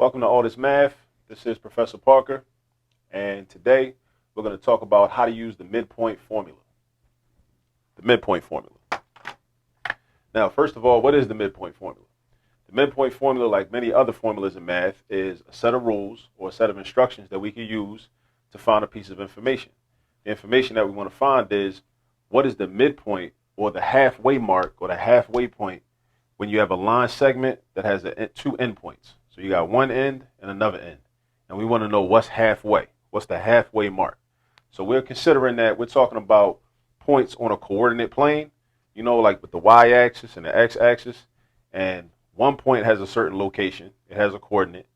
Welcome to All This Math. This is Professor Parker, and today we're going to talk about how to use the midpoint formula. The midpoint formula. Now, first of all, what is the midpoint formula? The midpoint formula, like many other formulas in math, is a set of rules or a set of instructions that we can use to find a piece of information. The information that we want to find is what is the midpoint or the halfway mark or the halfway point when you have a line segment that has two endpoints. So you got one end and another end. And we want to know what's halfway. What's the halfway mark? So we're considering that we're talking about points on a coordinate plane, you know, like with the y-axis and the x-axis. And one point has a certain location. It has a coordinate.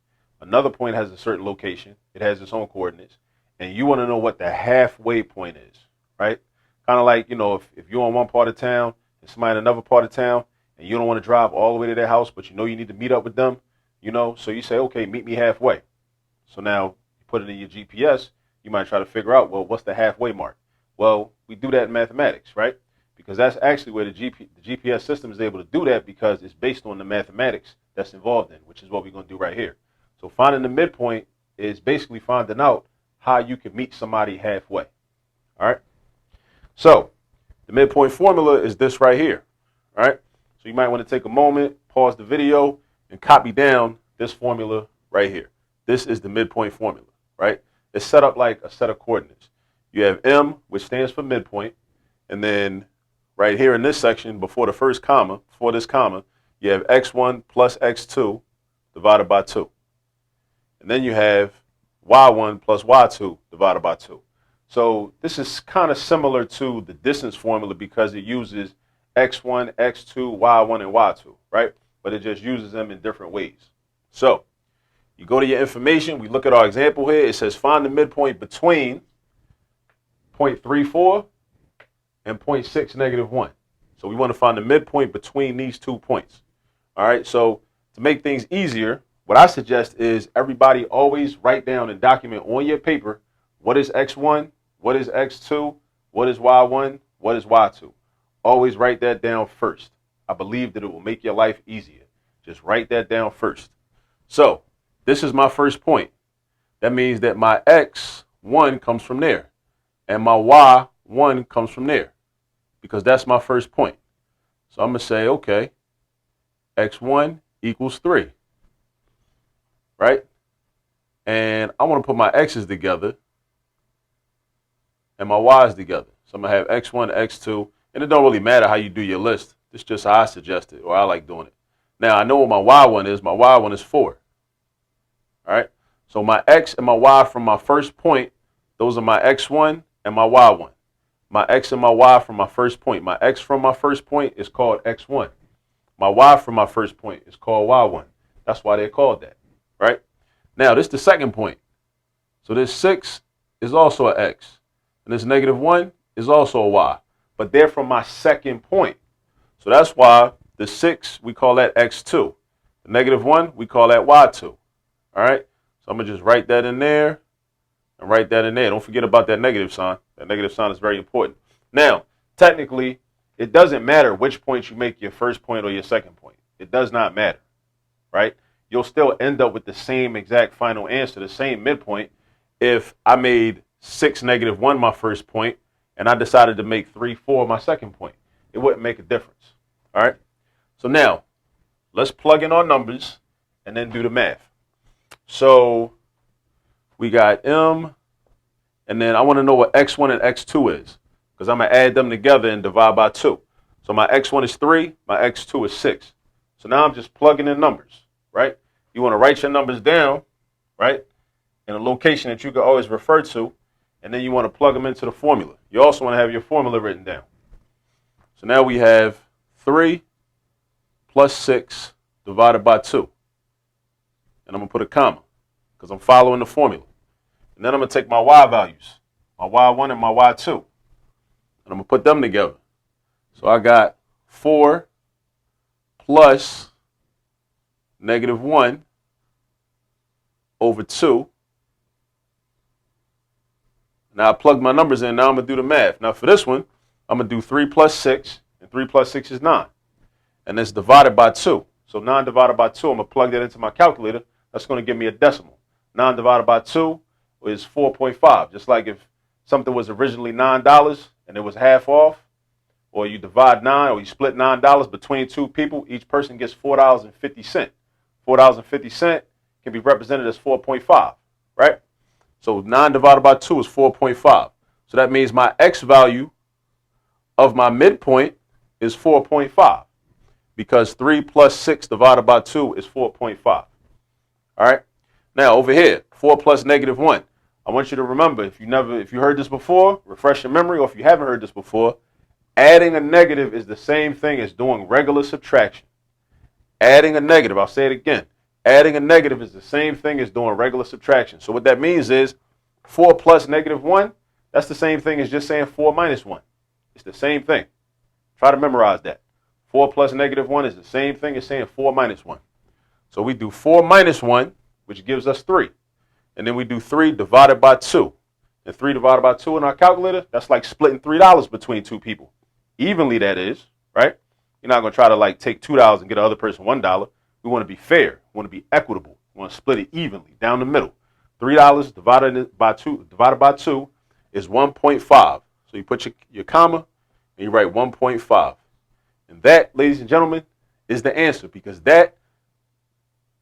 Another point has a certain location. It has its own coordinates. And you want to know what the halfway point is, right? Kind of like, you know, if you're in one part of town and somebody in another part of town and you don't want to drive all the way to their house, but you know you need to meet up with them, you know, so you say, okay, meet me halfway. So now you put it in your GPS, you might try to figure out, well, what's the halfway mark? Well, we do that in mathematics, right? Because that's actually where the GPS system is able to do that because it's based on the mathematics that's involved in, which is what we're going to do right here. So finding the midpoint is basically finding out how you can meet somebody halfway. All right. So the midpoint formula is this right here. All right. So you might want to take a moment, pause the video, and copy down this formula right here. This is the midpoint formula, right? It's set up like a set of coordinates. You have M, which stands for midpoint, and then right here in this section, before the first comma, before this comma, you have x1 plus x2 divided by 2. And then you have y1 plus y2 divided by 2. So this is kind of similar to the distance formula because it uses x1, x2, y1, and y2, right? But it just uses them in different ways. So you go to your information. We look at our example here. It says find the midpoint between 0.34 and 0.6 negative 1. So we want to find the midpoint between these 2 points. All right. So to make things easier, what I suggest is everybody always write down and document on your paper what is x1, what is x2, what is y1, what is y2. Always write that down first. I believe that it will make your life easier. Just write that down first. So this is my first point. That means that my x1 comes from there and my y1 comes from there because that's my first point. So I'm going to say, okay, x1 equals 3, right? And I want to put my x's together and my y's together. So I'm going to have x1, x2, and it don't really matter how you do your list. It's just how I suggest it, or I like doing it. Now, I know what my y1 is. My y1 is 4. All right? So my x and my y from my first point, those are my x1 and my y1. My x and my y from my first point. My x from my first point is called x1. My y from my first point is called y1. That's why they're called that, right? Now, this is the second point. So this 6 is also an x, and this negative 1 is also a y. But they're from my second point. So that's why the 6, we call that x2. The negative 1, we call that y2. All right? So I'm going to just write that in there and write that in there. Don't forget about that negative sign. That negative sign is very important. Now, technically, it doesn't matter which point you make your first point or your second point. It does not matter, right? You'll still end up with the same exact final answer, the same midpoint, if I made 6, negative 1 my first point, and I decided to make 3, 4 my second point. It wouldn't make a difference. All right. So now let's plug in our numbers and then do the math. So we got M, and then I want to know what x1 and x2 is because I'm going to add them together and divide by 2. So my x1 is 3, my x2 is 6. So now I'm just plugging in numbers, right? You want to write your numbers down, right, in a location that you can always refer to, and then you want to plug them into the formula. You also want to have your formula written down. So now we have 3 plus 6 divided by 2. And I'm going to put a comma because I'm following the formula. And then I'm going to take my y values, my y1 and my y2, and I'm going to put them together. So I got 4 plus negative 1 over 2. Now I plug my numbers in. Now I'm going to do the math. Now for this one, I'm going to do 3 plus 6, and 3 plus 6 is 9. And it's divided by 2. So 9 divided by 2, I'm going to plug that into my calculator. that's going to give me a decimal. 9 divided by 2 is 4.5. Just like if something was originally $9 and it was half off, or you divide 9 or you split $9 between two people, each person gets $4.50. $4.50 can be represented as 4.5, right? So 9 divided by 2 is 4.5. So that means my X value of my midpoint is 4.5 because 3 plus 6 divided by 2 is 4.5. All right. Now over here, 4 plus -1. I want you to remember, if you heard this before, refresh your memory, or if you haven't heard this before, adding a negative is the same thing as doing regular subtraction. Adding a negative, I'll say it again. Adding a negative is the same thing as doing regular subtraction. So what that means is 4 plus -1, that's the same thing as just saying 4 minus 1. It's the same thing. Try to memorize that. 4 plus -1 is the same thing as saying 4 minus 1. So we do 4 minus 1, which gives us 3. And then we do 3 divided by 2. And 3 divided by 2 in our calculator, that's like splitting $3 between two people. Evenly, that is, right? You're not going to try to like take $2 and get the other person $1. We want to be fair. We want to be equitable. We want to split it evenly down the middle. $3 divided by 2 is 1.5. So you put your comma and you write 1.5. And that, ladies and gentlemen, is the answer, because that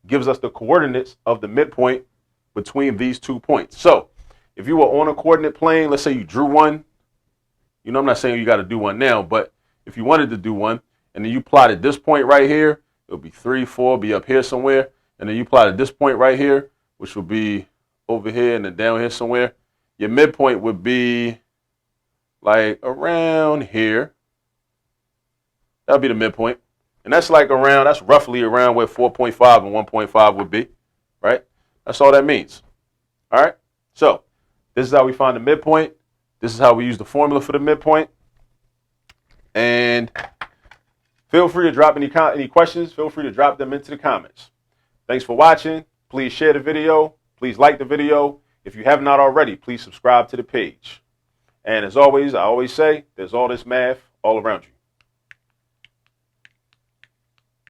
gives us the coordinates of the midpoint between these 2 points. So if you were on a coordinate plane, let's say you drew one, I'm not saying you got to do one now, but if you wanted to do one and then you plotted this point right here, it'll be 3, 4, be up here somewhere. And then you plotted this point right here, which will be over here and then down here somewhere. Your midpoint would be like around here. That'll be the midpoint. And that's roughly around where 4.5 and 1.5 would be, right? That's all that means. All right. So this is how we find the midpoint. This is how we use the formula for the midpoint. And feel free to drop any questions. Feel free to drop them into the comments. Thanks for watching. Please share the video. Please like the video. If you have not already, please subscribe to the page. And as always, I always say, there's all this math all around you.